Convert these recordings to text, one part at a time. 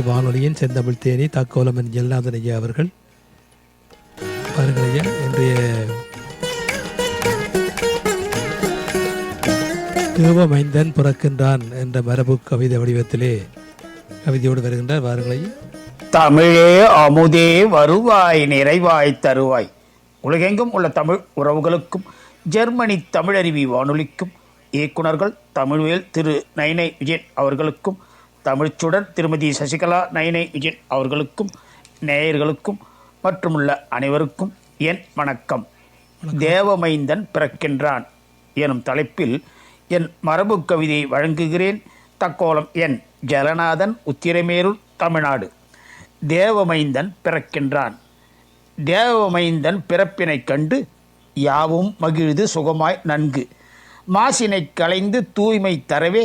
வானொலியின் செந்தமிழ் தேனி தக்கோலமன் ஜெல்நாதன் ஐயா அவர்கள். பாருங்கள் ஐயா, இன்றைய தேவமைந்தன் பிறக்கின்றான் என்ற மரபு கவிதை வடிவத்திலே கவிதையோடு வருகின்றார். பாருங்கள் ஐயா. தமிழே அமுதே வருவாய் நிறைவாய் தருவாய். உலகெங்கும் உள்ள தமிழ் உறவுகளுக்கும் ஜெர்மனி தமிழருவி வானொலிக்கும் இயக்குநர்கள் தமிழ்வேல் திரு நைனை விஜயன் அவர்களுக்கும் தமிழ்ச்சுடர் திருமதி சசிகலா நைனை விஜயன் அவர்களுக்கும் நேயர்களுக்கும் மற்றுமுள்ள அனைவருக்கும் என் வணக்கம். தேவமைந்தன் பிறக்கின்றான் எனும் தலைப்பில் என் மரபு கவிதையை வழங்குகிறேன். தக்கோலம் என் ஜலநாதன், உத்திரமேரூர், தமிழ்நாடு. தேவமைந்தன் பிறக்கின்றான். தேவமைந்தன் பிறப்பினை கண்டு யாவும் மகிழ்ந்து சுகமாய் நன்கு மாசினை களைந்து தூய்மை தரவே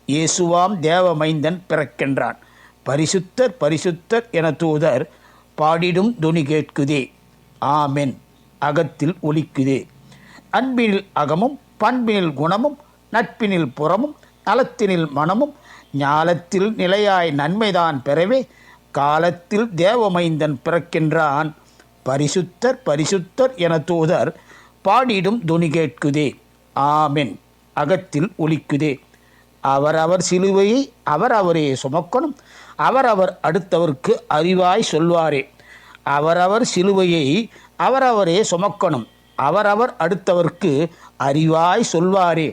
இயேசுவாம் தேவமைந்தன் பிறக்கின்றான். பரிசுத்தர் பரிசுத்தர் என தூதர் பாடிடும் துணி கேட்குதே. ஆமென் அகத்தில் ஒலிக்குதே. அன்பினில் அகமும் பண்பினில் குணமும் நட்பினில் புறமும் நலத்தினில் மனமும் ஞாலத்தில் நிலையாய் நன்மைதான் பெறவே காலத்தில் தேவமைந்தன் பிறக்கின்றான். பரிசுத்தர் பரிசுத்தர் என தூதர் பாடிடும் துணி கேட்குதே. ஆமென் அகத்தில் ஒலிக்குதே. அவரவர் சிலுவையை அவரவரே சுமக்கணும், அவரவர் அடுத்தவருக்கு அறிவாய் சொல்வாரே. அவரவர் சிலுவையை அவரவரே சுமக்கணும், அவரவர் அடுத்தவருக்கு அறிவாய் சொல்வாரே.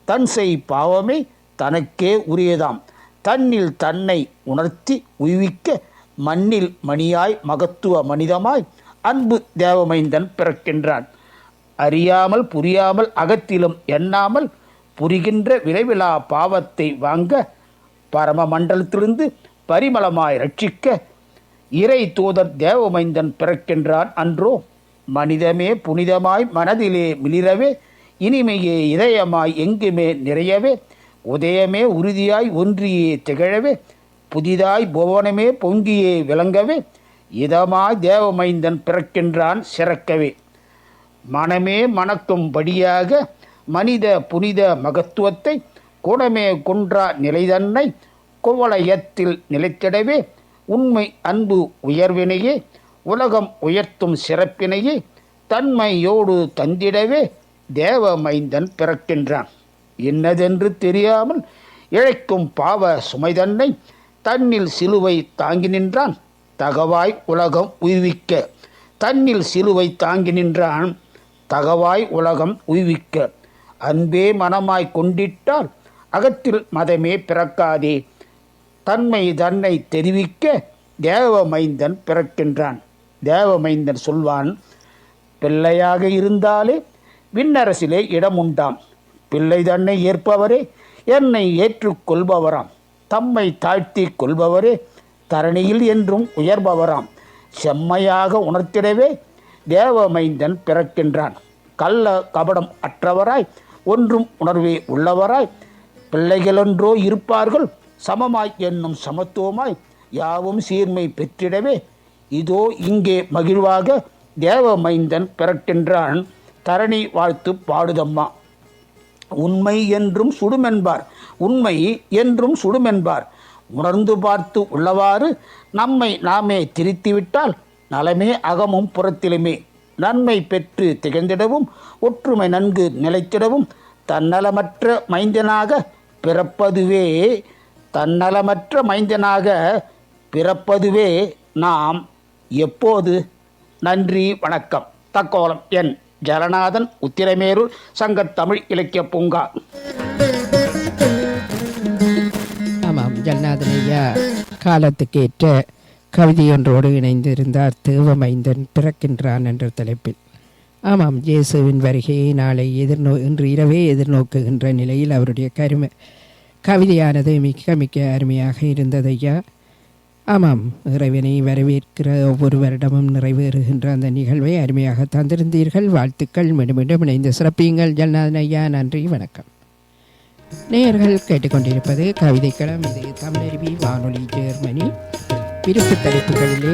தன் செய் பாவமே தனக்கே உரியதாம், தன்னில் தன்னை உணர்த்தி உய்விக்க மண்ணில் மணியாய் மகத்துவ மனிதமாய் அன்பு தேவமைந்தன் பிறக்கின்றான். அறியாமல் புரியாமல் அகத்திலும் எண்ணாமல் புரிகின்ற விளைவிலா பாவத்தை வாங்க பரம மண்டலத்திலிருந்து பரிமளமாய் ரட்சிக்க இறை தூதர் தேவமைந்தன் பிறக்கின்றான் அன்றோ. மனிதமே புனிதமாய் மனதிலே மிளிரவே, இனிமையே இதயமாய் எங்குமே நிறையவே, உதயமே உறுதியாய் ஒன்றியே திகழவே, புதிதாய் புவனமே பொங்கியே விளங்கவே இதமாய் தேவமைந்தன் பிறக்கின்றான் சிறக்கவே. மனமே மணக்கும்படியாக மனித புனித மகத்துவத்தை குணமே குன்றா நிலைதன்னை குவலயத்தில் நிலைத்திடவே உண்மை அன்பு உயர்வினையே உலகம் உயர்த்தும் சிறப்பினையே தன்மையோடு தந்திடவே தேவமைந்தன் பிறக்கின்றான். என்னதென்று தெரியாமல் இழைக்கும் பாவ சுமைதன்னை தன்னில் சிலுவை தாங்கி நின்றான். தகவாய் உலகம் உய்விக்க தன்னில் சிலுவை தாங்கி நின்றான். தகவாய் உலகம் உய்விக்க அன்பே மனமாய் கொண்டிட்டால் அகத்தில் மதமே பிறக்காதே. தன்மை தன்னை தெரிவிக்க தேவமைந்தன் பிறக்கின்றான். தேவமைந்தன் சொல்வான், பிள்ளையாக இருந்தாலே விண்ணரசிலே இடம் உண்டாம். பிள்ளை தன்னை ஏற்பவரே என்னை ஏற்றுக்கொள்பவராம். தம்மை தாழ்த்தி கொள்பவரே தரணியில் என்றும் உயர்பவராம். செம்மையாக உணர்த்திடவே தேவமைந்தன் பிறக்கின்றான். கள்ள கபடம் அற்றவராய் ஒன்றும் உணர்வே உள்ளவராய் பிள்ளைகளொன்றோ இருப்பார்கள் சமமாய் என்னும் சமத்துவமாய் யாவும் சீர்மை பெற்றிடவே இதோ இங்கே மகிழ்வாக தேவமைந்தன் பிறக்கின்றான். தரணி வாழ்த்து பாடுதம்மா. உண்மை என்றும் சுடுமென்பார், உண்மை என்றும் சுடுமென்பார். உணர்ந்து பார்த்து உள்ளவாறு நம்மை நாமே திரித்துவிட்டால் நலமே அகமும் புறத்திலுமே. நன்மை பெற்று திகழ்ந்திடவும் ஒற்றுமை நன்கு நிலைத்திடவும் தன்னலமற்ற மைந்தனாக பிறப்பதுவே தன்னலமற்ற மைந்தனாக பிறப்பதுவே நாம் எப்போது. நன்றி வணக்கம். தக்கோலம் என் ஜலநாதன், உத்திரமேரூர், சங்கத்தமிழ் இலக்கிய பூங்கா. ஆமாம், ஜலநாதன் ஐயா காலத்துக்கேற்ற கவிதையொன்றோடு இணைந்திருந்தார். தேவமைந்தன் பிறக்கின்றான் என்ற தலைப்பில். ஆமாம், இயேசுவின் வருகையை நாளை இன்று இரவே எதிர்நோக்குகின்ற நிலையில் அவருடைய கவிதையானது மிக மிக அருமையாக இருந்தது ஐயா. ஆமாம், இறைவனை வரவேற்கிற ஒவ்வொரு வருடமும் நிறைவேறுகின்ற அந்த நிகழ்வை அருமையாக தந்திருந்தீர்கள். வாழ்த்துக்கள். மீண்டும் மீண்டும் இணைந்து சிறப்பியுங்கள் ஜலநாதன் ஐயா. நன்றி, வணக்கம். நேயர்கள் கேட்டுக்கொண்டிருப்பது கவிதைக்களம். இது தமிழருவி வானொலி, ஜெர்மனி. விருப்பு தலைப்புகளிலே